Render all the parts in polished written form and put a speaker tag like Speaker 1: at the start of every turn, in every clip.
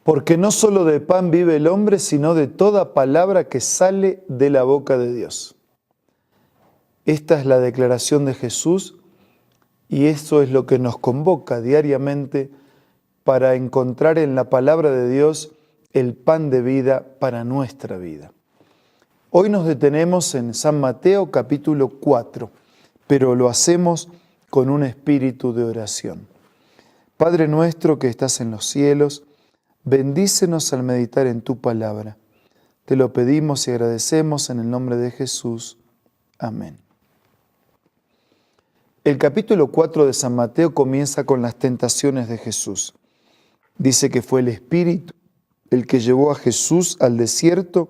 Speaker 1: Porque no solo de pan vive el hombre, sino de toda palabra que sale de la boca de Dios. Esta es la declaración de Jesús y eso es lo que nos convoca diariamente para encontrar en la palabra de Dios el pan de vida para nuestra vida. Hoy nos detenemos en San Mateo capítulo 4, pero lo hacemos con un espíritu de oración. Padre nuestro que estás en los cielos, bendícenos al meditar en tu palabra. Te lo pedimos y agradecemos en el nombre de Jesús. Amén. El capítulo 4 de San Mateo comienza con las tentaciones de Jesús. Dice que fue el Espíritu el que llevó a Jesús al desierto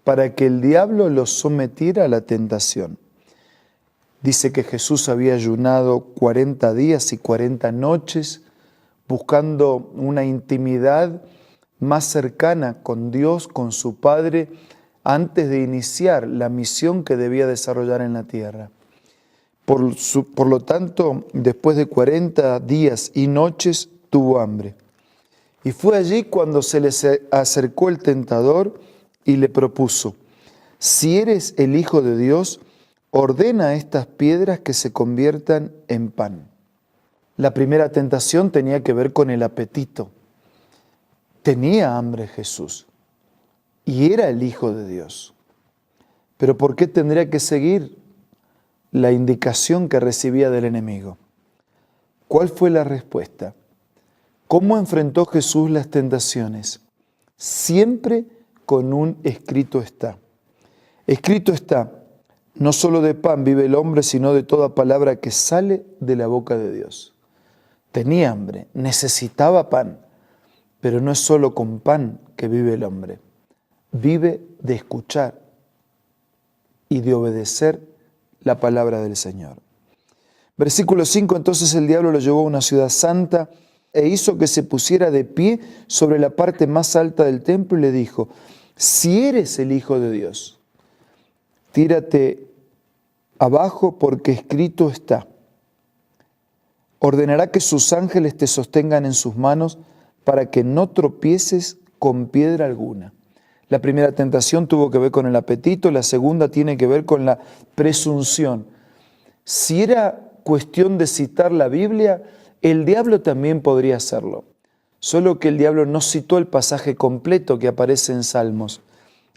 Speaker 1: para que el diablo lo sometiera a la tentación. Dice que Jesús había ayunado 40 días y 40 noches buscando una intimidad más cercana con Dios, con su Padre, antes de iniciar la misión que debía desarrollar en la tierra. Por lo tanto, después de 40 días y noches, tuvo hambre. Y fue allí cuando se le acercó el tentador y le propuso: si eres el Hijo de Dios, ordena a estas piedras que se conviertan en pan. La primera tentación tenía que ver con el apetito. Tenía hambre Jesús y era el Hijo de Dios. Pero ¿por qué tendría que seguir la indicación que recibía del enemigo? ¿Cuál fue la respuesta? ¿Cómo enfrentó Jesús las tentaciones? Siempre con un escrito está. Escrito está: no solo de pan vive el hombre, sino de toda palabra que sale de la boca de Dios. Tenía hambre, necesitaba pan, pero no es solo con pan que vive el hombre. Vive de escuchar y de obedecer la palabra del Señor. Versículo 5, entonces el diablo lo llevó a una ciudad santa e hizo que se pusiera de pie sobre la parte más alta del templo y le dijo: si eres el Hijo de Dios, tírate abajo porque escrito está. Ordenará que sus ángeles te sostengan en sus manos para que no tropieces con piedra alguna. La primera tentación tuvo que ver con el apetito, la segunda tiene que ver con la presunción. Si era cuestión de citar la Biblia, el diablo también podría hacerlo. Solo que el diablo no citó el pasaje completo que aparece en Salmos.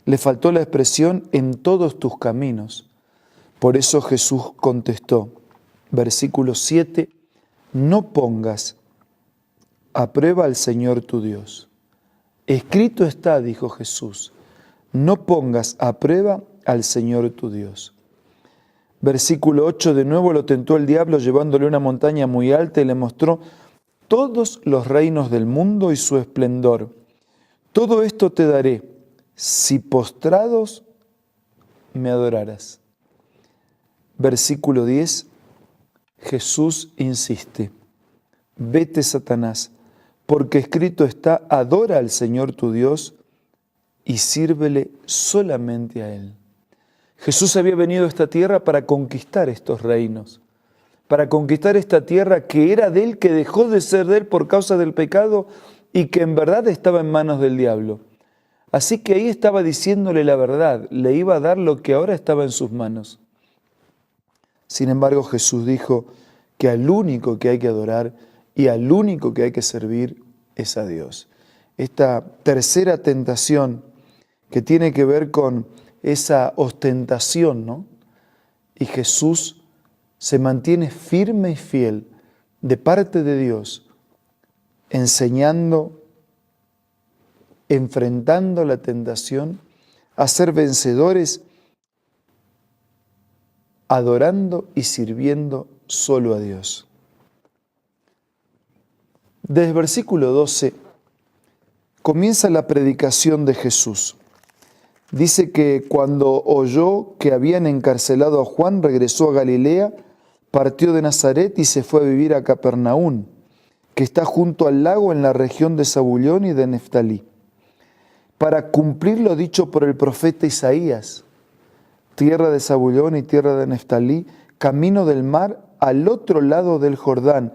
Speaker 1: Le faltó la expresión en todos tus caminos. Por eso Jesús contestó, versículo 7, no pongas a prueba al Señor tu Dios. Escrito está, dijo Jesús, no pongas a prueba al Señor tu Dios. Versículo 8, de nuevo lo tentó el diablo llevándole a una montaña muy alta y le mostró todos los reinos del mundo y su esplendor. Todo esto te daré si postrados me adoraras. Versículo 10, Jesús insiste, vete Satanás, porque escrito está, adora al Señor tu Dios y sírvele solamente a Él. Jesús había venido a esta tierra para conquistar estos reinos, para conquistar esta tierra que era de Él, que dejó de ser de Él por causa del pecado y que en verdad estaba en manos del diablo. Así que ahí estaba diciéndole la verdad, le iba a dar lo que ahora estaba en sus manos. Sin embargo, Jesús dijo que al único que hay que adorar y al único que hay que servir es a Dios. Esta tercera tentación que tiene que ver con esa ostentación, ¿no? Y Jesús se mantiene firme y fiel de parte de Dios, enseñando, enfrentando la tentación a ser vencedores, adorando y sirviendo solo a Dios. Desde el versículo 12 comienza la predicación de Jesús. Dice que cuando oyó que habían encarcelado a Juan, regresó a Galilea, partió de Nazaret y se fue a vivir a Capernaum, que está junto al lago en la región de Zabulón y de Neftalí, para cumplir lo dicho por el profeta Isaías: tierra de Zabulón y tierra de Neftalí, camino del mar al otro lado del Jordán,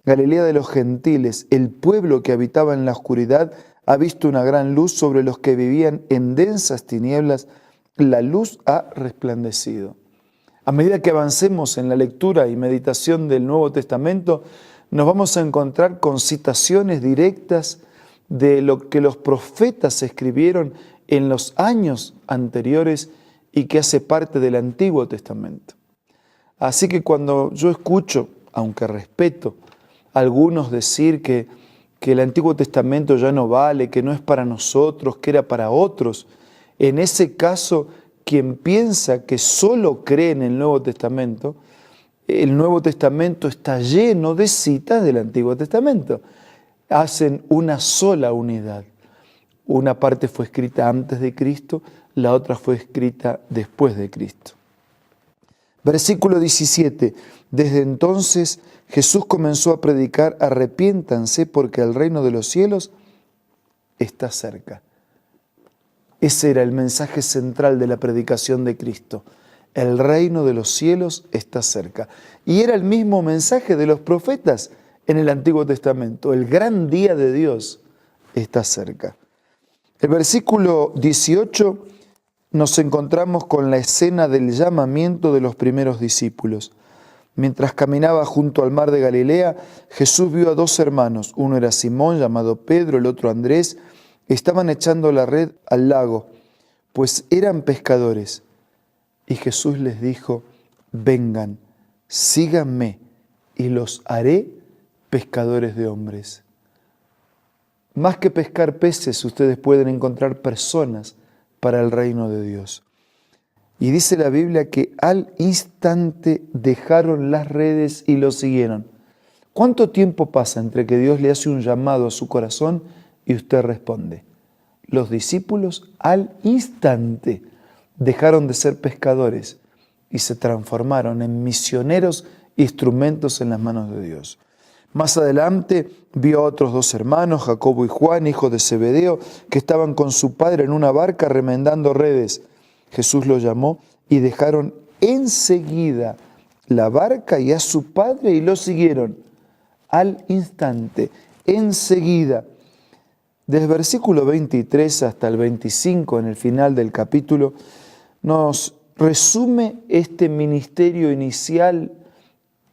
Speaker 1: Galilea de los gentiles, el pueblo que habitaba en la oscuridad ha visto una gran luz. Sobre los que vivían en densas tinieblas, la luz ha resplandecido. A medida que avancemos en la lectura y meditación del Nuevo Testamento, nos vamos a encontrar con citaciones directas de lo que los profetas escribieron en los años anteriores y que hace parte del Antiguo Testamento. Así que cuando yo escucho, aunque respeto, a algunos decir que el Antiguo Testamento ya no vale, que no es para nosotros, que era para otros, en ese caso, quien piensa que solo cree en el Nuevo Testamento, el Nuevo Testamento está lleno de citas del Antiguo Testamento. Hacen una sola unidad. Una parte fue escrita antes de Cristo, la otra fue escrita después de Cristo. Versículo 17. Desde entonces Jesús comenzó a predicar: arrepiéntanse porque el reino de los cielos está cerca. Ese era el mensaje central de la predicación de Cristo. El reino de los cielos está cerca. Y era el mismo mensaje de los profetas en el Antiguo Testamento. El gran día de Dios está cerca. El versículo 18 nos encontramos con la escena del llamamiento de los primeros discípulos. Mientras caminaba junto al mar de Galilea, Jesús vio a dos hermanos. Uno era Simón, llamado Pedro, el otro Andrés. Estaban echando la red al lago, pues eran pescadores. Y Jesús les dijo: vengan, síganme, y los haré pescadores de hombres. Más que pescar peces, ustedes pueden encontrar personas para el reino de Dios. Y dice la Biblia que al instante dejaron las redes y lo siguieron. ¿Cuánto tiempo pasa entre que Dios le hace un llamado a su corazón y usted responde? Los discípulos al instante dejaron de ser pescadores y se transformaron en misioneros, instrumentos en las manos de Dios. Más adelante vio a otros dos hermanos, Jacobo y Juan, hijos de Zebedeo, que estaban con su padre en una barca remendando redes. Jesús los llamó y dejaron enseguida la barca y a su padre y lo siguieron. Al instante, enseguida. Desde el versículo 23 hasta el 25, en el final del capítulo, nos resume este ministerio inicial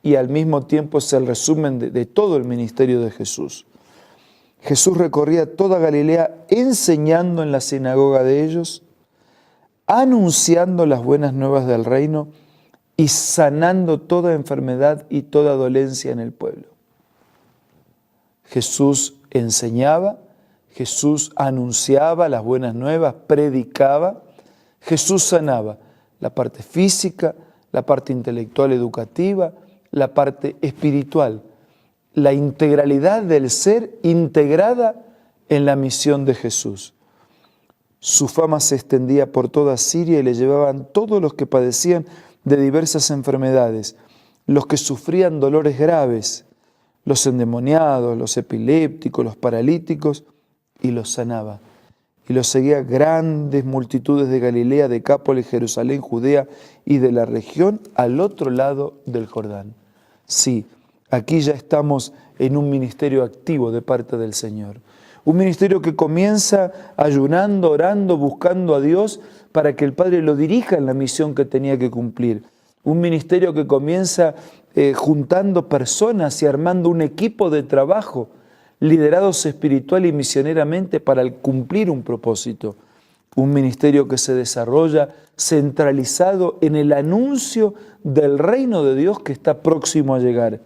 Speaker 1: y al mismo tiempo es el resumen de todo el ministerio de Jesús. Jesús recorría toda Galilea enseñando en la sinagoga de ellos, anunciando las buenas nuevas del reino y sanando toda enfermedad y toda dolencia en el pueblo. Jesús enseñaba, Jesús anunciaba las buenas nuevas, predicaba, Jesús sanaba la parte física, la parte intelectual educativa, la parte espiritual, la integralidad del ser integrada en la misión de Jesús. Su fama se extendía por toda Siria y le llevaban todos los que padecían de diversas enfermedades, los que sufrían dolores graves, los endemoniados, los epilépticos, los paralíticos, y los sanaba. Y los seguía grandes multitudes de Galilea, Decápolis, Jerusalén, Judea y de la región al otro lado del Jordán. Sí, aquí ya estamos en un ministerio activo de parte del Señor. Un ministerio que comienza ayunando, orando, buscando a Dios para que el Padre lo dirija en la misión que tenía que cumplir. Un ministerio que comienza juntando personas y armando un equipo de trabajo, liderados espiritual y misioneramente para cumplir un propósito. Un ministerio que se desarrolla centralizado en el anuncio del reino de Dios que está próximo a llegar.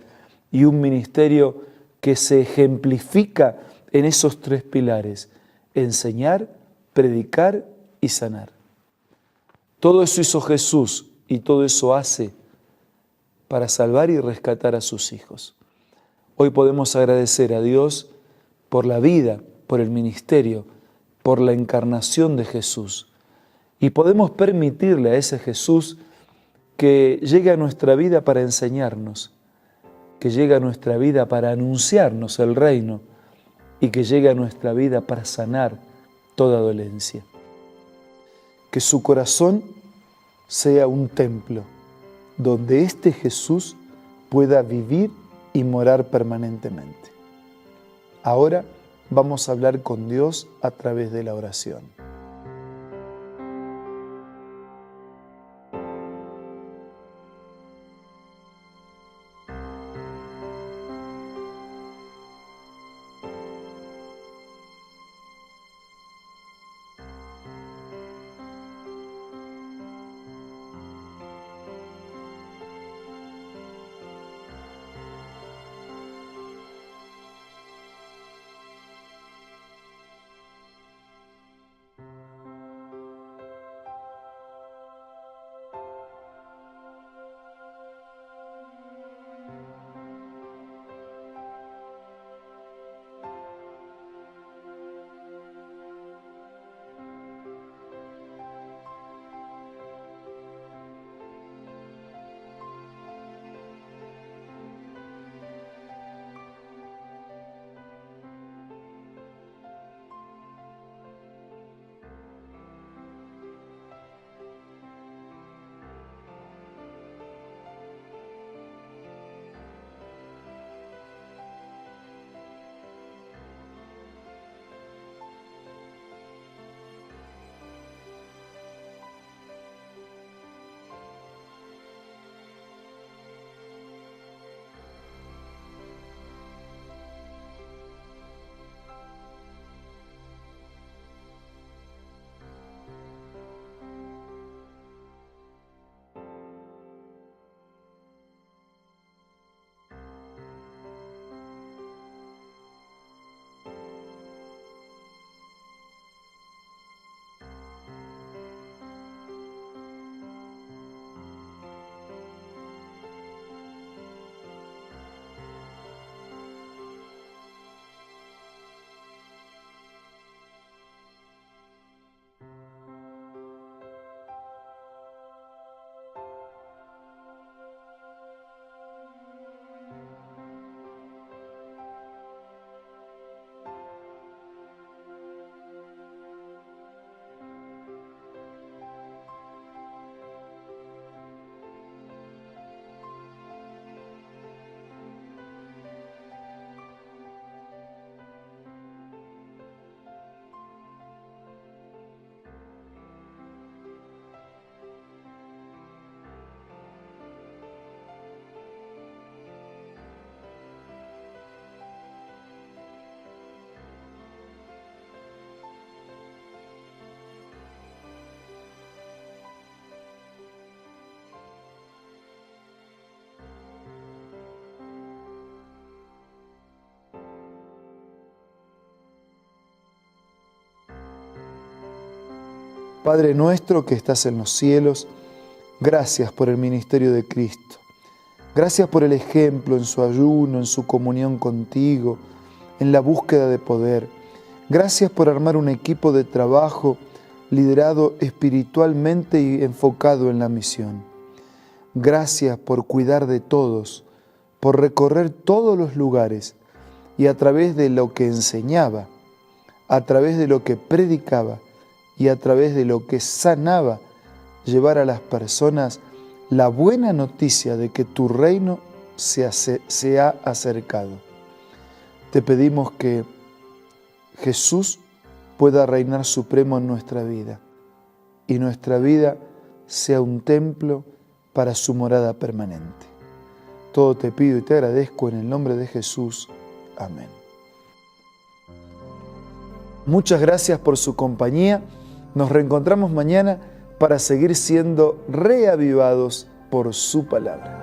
Speaker 1: Y un ministerio que se ejemplifica en esos tres pilares: enseñar, predicar y sanar. Todo eso hizo Jesús y todo eso hace para salvar y rescatar a sus hijos. Hoy podemos agradecer a Dios por la vida, por el ministerio, por la encarnación de Jesús. Y podemos permitirle a ese Jesús que llegue a nuestra vida para enseñarnos, que llegue a nuestra vida para anunciarnos el reino y que llegue a nuestra vida para sanar toda dolencia. Que su corazón sea un templo donde este Jesús pueda vivir y morar permanentemente. Ahora vamos a hablar con Dios a través de la oración. Padre nuestro que estás en los cielos, gracias por el ministerio de Cristo. Gracias por el ejemplo en su ayuno, en su comunión contigo, en la búsqueda de poder. Gracias por armar un equipo de trabajo liderado espiritualmente y enfocado en la misión. Gracias por cuidar de todos, por recorrer todos los lugares y a través de lo que enseñaba, a través de lo que predicaba y a través de lo que sanaba, llevar a las personas la buena noticia de que tu reino se ha acercado. Te pedimos que Jesús pueda reinar supremo en nuestra vida y nuestra vida sea un templo para su morada permanente. Todo te pido y te agradezco en el nombre de Jesús. Amén. Muchas gracias por su compañía. Nos reencontramos mañana para seguir siendo reavivados por su palabra.